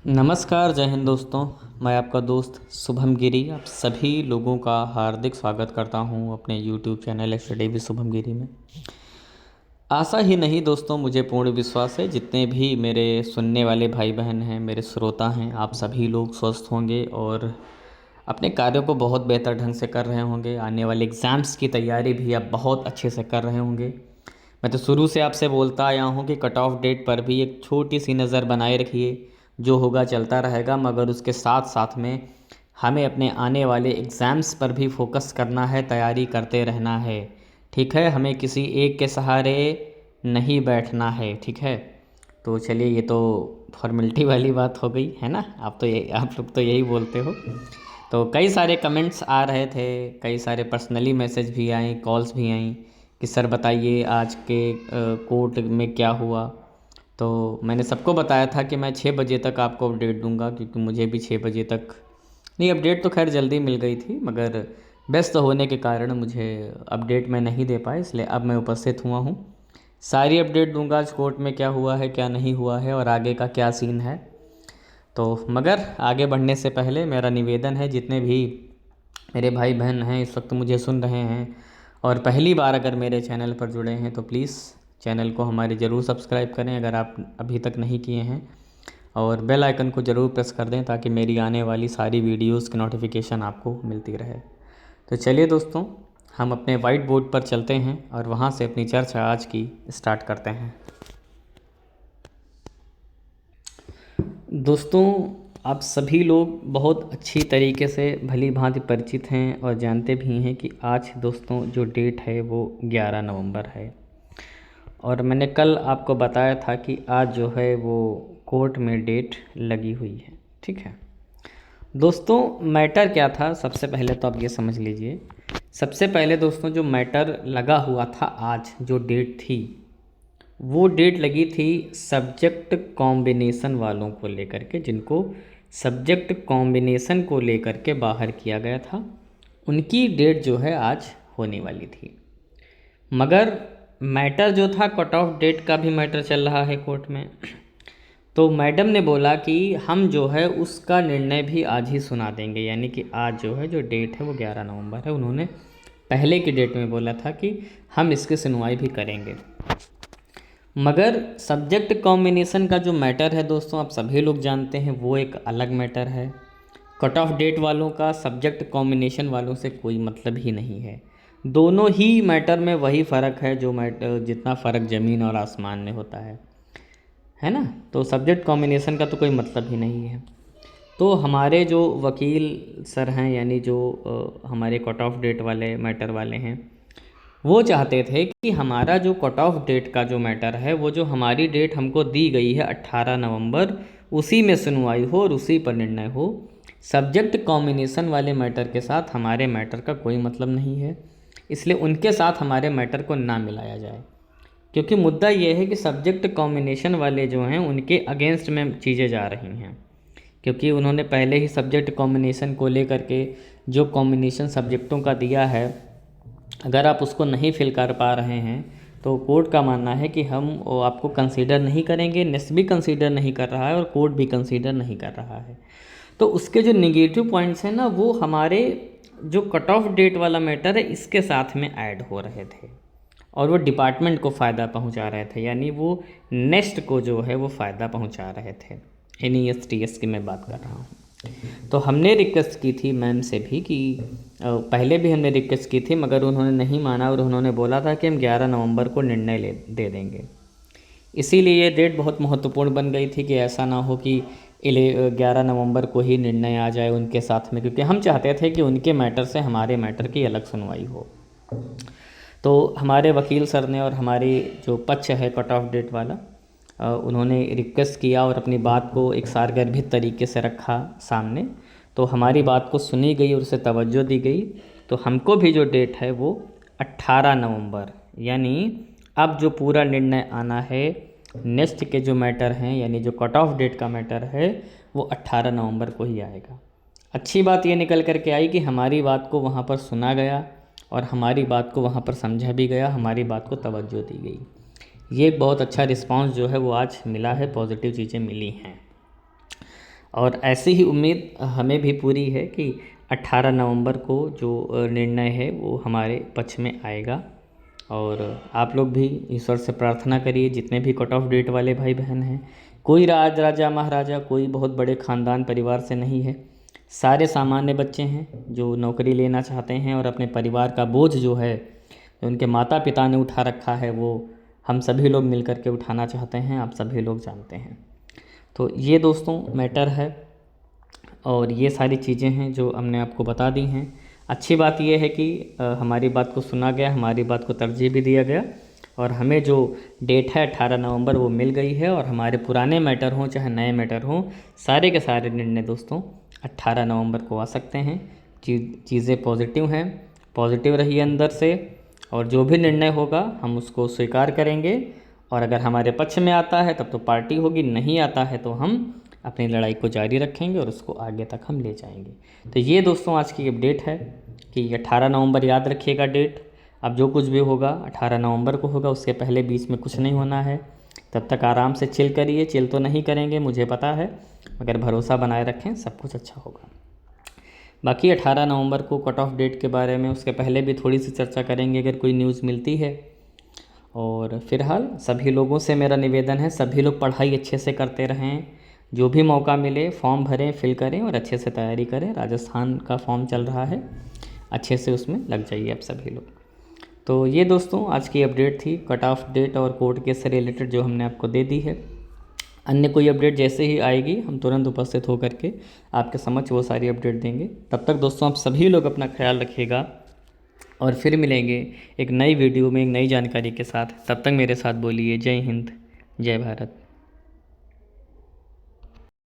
नमस्कार, जय हिंद दोस्तों। मैं आपका दोस्त शुभम गिरी आप सभी लोगों का हार्दिक स्वागत करता हूं अपने YouTube channel study with Shubham Giri में। आशा ही नहीं दोस्तों, मुझे पूर्ण विश्वास है जितने भी मेरे सुनने वाले भाई बहन हैं, मेरे श्रोता हैं, आप सभी लोग स्वस्थ होंगे और अपने कार्यों को बहुत बेहतर ढंग से कर रहे होंगे। आने वाले एग्ज़ाम्स की तैयारी भी आप बहुत अच्छे से कर रहे होंगे। मैं तो शुरू से आपसे बोलता आया हूँ कि कट ऑफ डेट पर भी एक छोटी सी नज़र बनाए रखिए। जो होगा चलता रहेगा, मगर उसके साथ साथ में हमें अपने आने वाले एग्ज़ाम्स पर भी फोकस करना है, तैयारी करते रहना है। ठीक है, हमें किसी एक के सहारे नहीं बैठना है। ठीक है, तो चलिए, ये तो फॉर्मेलिटी वाली बात हो गई है ना। आप लोग तो यही बोलते हो। तो कई सारे कमेंट्स आ रहे थे, कई सारे पर्सनली मैसेज भी आए, कॉल्स भी आई कि सर बताइए आज के कोर्ट में क्या हुआ। तो मैंने सबको बताया था कि मैं 6 बजे तक आपको अपडेट दूंगा, क्योंकि मुझे भी 6 बजे तक नहीं, अपडेट तो खैर जल्दी मिल गई थी, मगर व्यस्त होने के कारण मुझे अपडेट मैं नहीं दे पाया, इसलिए अब मैं उपस्थित हुआ हूँ। सारी अपडेट दूंगा आज कोर्ट में क्या हुआ है, क्या नहीं हुआ है और आगे का क्या सीन है। तो मगर आगे बढ़ने से पहले मेरा निवेदन है, जितने भी मेरे भाई बहन हैं इस वक्त मुझे सुन रहे हैं और पहली बार अगर मेरे चैनल पर जुड़े हैं, तो प्लीज़ चैनल को हमारे ज़रूर सब्सक्राइब करें अगर आप अभी तक नहीं किए हैं, और बेल आइकन को ज़रूर प्रेस कर दें ताकि मेरी आने वाली सारी वीडियोज़ की नोटिफिकेशन आपको मिलती रहे। तो चलिए दोस्तों, हम अपने वाइट बोर्ड पर चलते हैं और वहाँ से अपनी चर्चा आज की स्टार्ट करते हैं। दोस्तों, आप सभी लोग बहुत अच्छी तरीके से भली भांति परिचित हैं और जानते भी हैं कि आज दोस्तों जो डेट है वो 11 नवंबर है। और मैंने कल आपको बताया था कि आज जो है वो कोर्ट में डेट लगी हुई है। ठीक है दोस्तों, मैटर क्या था सबसे पहले तो आप ये समझ लीजिए। सबसे पहले दोस्तों, जो मैटर लगा हुआ था, आज जो डेट थी वो डेट लगी थी सब्जेक्ट कॉम्बिनेशन वालों को लेकर के, जिनको सब्जेक्ट कॉम्बिनेशन को लेकर के बाहर किया गया था, उनकी डेट जो है आज होने वाली थी। मगर मैटर जो था, कट ऑफ डेट का भी मैटर चल रहा है कोर्ट में। तो मैडम ने बोला कि हम जो है उसका निर्णय भी आज ही सुना देंगे, यानी कि आज जो है जो डेट है वो 11 नवंबर है। उन्होंने पहले की डेट में बोला था कि हम इसकी सुनवाई भी करेंगे। मगर सब्जेक्ट कॉम्बिनेशन का जो मैटर है दोस्तों, आप सभी लोग जानते हैं वो एक अलग मैटर है। कट ऑफ डेट वालों का सब्जेक्ट कॉम्बिनेशन वालों से कोई मतलब ही नहीं है। दोनों ही मैटर में वही फ़र्क है जो मैटर जितना फ़र्क ज़मीन और आसमान में होता है ना। तो सब्जेक्ट कॉम्बिनेशन का तो कोई मतलब ही नहीं है। तो हमारे जो वकील सर हैं, यानी जो हमारे कट ऑफ डेट वाले मैटर वाले हैं, वो चाहते थे कि हमारा जो कट ऑफ डेट का जो मैटर है, वो जो हमारी डेट हमको दी गई है 18 नवंबर, उसी में सुनवाई हो और उसी पर निर्णय हो। सब्जेक्ट कॉम्बिनेशन वाले मैटर के साथ हमारे मैटर का कोई मतलब नहीं है, इसलिए उनके साथ हमारे मैटर को ना मिलाया जाए। क्योंकि मुद्दा ये है कि सब्जेक्ट कॉम्बिनेशन वाले जो हैं उनके अगेंस्ट में चीज़ें जा रही हैं, क्योंकि उन्होंने पहले ही सब्जेक्ट कॉम्बिनेशन को लेकर के जो कॉम्बिनेशन सब्जेक्टों का दिया है, अगर आप उसको नहीं फिल कर पा रहे हैं तो कोर्ट का मानना है कि हम वो आपको कंसीडर नहीं करेंगे। नेस्ट भी कंसीडर नहीं कर रहा है और कोर्ट भी कंसीडर नहीं कर रहा है। तो उसके जो नेगेटिव पॉइंट्स हैं ना, वो हमारे जो कट ऑफ डेट वाला मैटर है इसके साथ में ऐड हो रहे थे और वो डिपार्टमेंट को फ़ायदा पहुंचा रहे थे, यानी वो नेस्ट को जो है वो फ़ायदा पहुंचा रहे थे। NESTS की मैं बात कर रहा हूँ। तो हमने रिक्वेस्ट की थी मैम से भी कि पहले भी हमने रिक्वेस्ट की थी, मगर उन्होंने नहीं माना और उन्होंने बोला था कि हम 11 नवंबर को निर्णय दे देंगे। इसीलिए ये डेट बहुत महत्वपूर्ण बन गई थी कि ऐसा ना हो कि 11 नवंबर को ही निर्णय आ जाए उनके साथ में, क्योंकि हम चाहते थे कि उनके मैटर से हमारे मैटर की अलग सुनवाई हो। तो हमारे वकील सर ने और हमारी जो पक्ष है कट ऑफ डेट वाला, उन्होंने रिक्वेस्ट किया और अपनी बात को एक सारगर्भित तरीके से रखा सामने। तो हमारी बात को सुनी गई और उसे तवज्जो दी गई। तो हमको भी जो डेट है वो 18 नवंबर, यानी अब जो पूरा निर्णय आना है नेक्स्ट के जो मैटर हैं, यानी जो कट ऑफ डेट का मैटर है, वो 18 नवंबर को ही आएगा। अच्छी बात ये निकल कर के आई कि हमारी बात को वहाँ पर सुना गया और हमारी बात को वहाँ पर समझा भी गया, हमारी बात को तवज्जो दी गई। ये एक बहुत अच्छा रिस्पांस जो है वो आज मिला है, पॉजिटिव चीज़ें मिली हैं। और ऐसी ही उम्मीद हमें भी पूरी है कि 18 नवंबर को जो निर्णय है वो हमारे पक्ष में आएगा। और आप लोग भी ईश्वर से प्रार्थना करिए, जितने भी कट ऑफ डेट वाले भाई बहन हैं, कोई राजा महाराजा, कोई बहुत बड़े ख़ानदान परिवार से नहीं है, सारे सामान्य बच्चे हैं जो नौकरी लेना चाहते हैं और अपने परिवार का बोझ जो है, जो उनके माता पिता ने उठा रखा है, वो हम सभी लोग मिल कर के उठाना चाहते हैं, आप सभी लोग जानते हैं। तो ये दोस्तों मैटर है, और ये सारी चीज़ें हैं जो हमने आपको बता दी हैं। अच्छी बात यह है कि हमारी बात को सुना गया, हमारी बात को तरजीह भी दिया गया, और हमें जो डेट है 18 नवंबर वो मिल गई है। और हमारे पुराने मैटर हों चाहे नए मैटर हों, सारे के सारे निर्णय दोस्तों 18 नवंबर को आ सकते हैं। चीज़ें पॉजिटिव हैं, पॉजिटिव रहिए अंदर से, और जो भी निर्णय होगा हम उसको स्वीकार करेंगे। और अगर हमारे पक्ष में आता है तब तो पार्टी होगी, नहीं आता है तो हम अपनी लड़ाई को जारी रखेंगे और उसको आगे तक हम ले जाएंगे। तो ये दोस्तों आज की अपडेट है कि 18 नवंबर याद रखिएगा डेट। अब जो कुछ भी होगा 18 नवंबर को होगा, उसके पहले बीच में कुछ नहीं होना है। तब तक आराम से चिल करिए, चिल तो नहीं करेंगे मुझे पता है, मगर भरोसा बनाए रखें, सब कुछ अच्छा होगा। बाकी 18 नवंबर को कट ऑफ डेट के बारे में उसके पहले भी थोड़ी सी चर्चा करेंगे अगर कोई न्यूज़ मिलती है। और फ़िलहाल सभी लोगों से मेरा निवेदन है, सभी लोग पढ़ाई अच्छे से करते रहें, जो भी मौका मिले फॉर्म भरें, फिल करें और अच्छे से तैयारी करें। राजस्थान का फॉर्म चल रहा है, अच्छे से उसमें लग जाइए आप सभी लोग। तो ये दोस्तों आज की अपडेट थी, कट ऑफ डेट और कोर्ट केस से रिलेटेड जो हमने आपको दे दी है। अन्य कोई अपडेट जैसे ही आएगी हम तुरंत उपस्थित होकर के आपके समक्ष वो सारी अपडेट देंगे। तब तक दोस्तों आप सभी लोग अपना ख्याल रखिएगा, और फिर मिलेंगे एक नई वीडियो में एक नई जानकारी के साथ। तब तक मेरे साथ बोलिए जय हिंद, जय भारत।